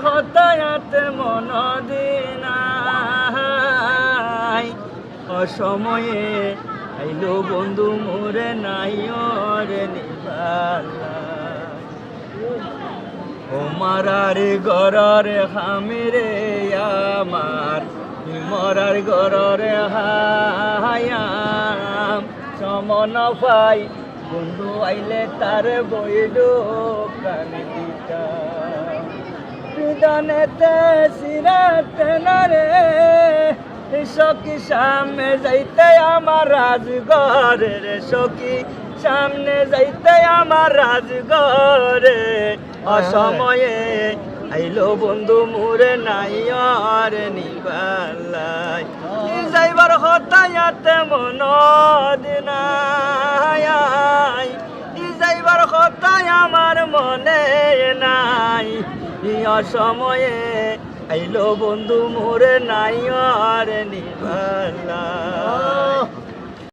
হতায়াতে মন দিনাই অসময়ে আইলো বন্ধু মোরে নাই রে নিবালা ও মারার গড়রে হামিরে আমার মরার গড়রে হায়াম সমন পাই বন্ধু আইলে তার বইল প্রাণী দিতা বিদানেতে সিরাতে না রে সখী সামনে যাইতে আমার রাজঘরে রে সখী সামনে যাইতে আমার রাজঘরে অসময়ে আইলো বন্ধু মোরে নাই রে নিবালাই যাইবার হতায়াতে মন দিনাই যাইবার হতায় আমার মনে নাই অসময়ে আইলো বন্ধু মোরে নাই রে নিবালা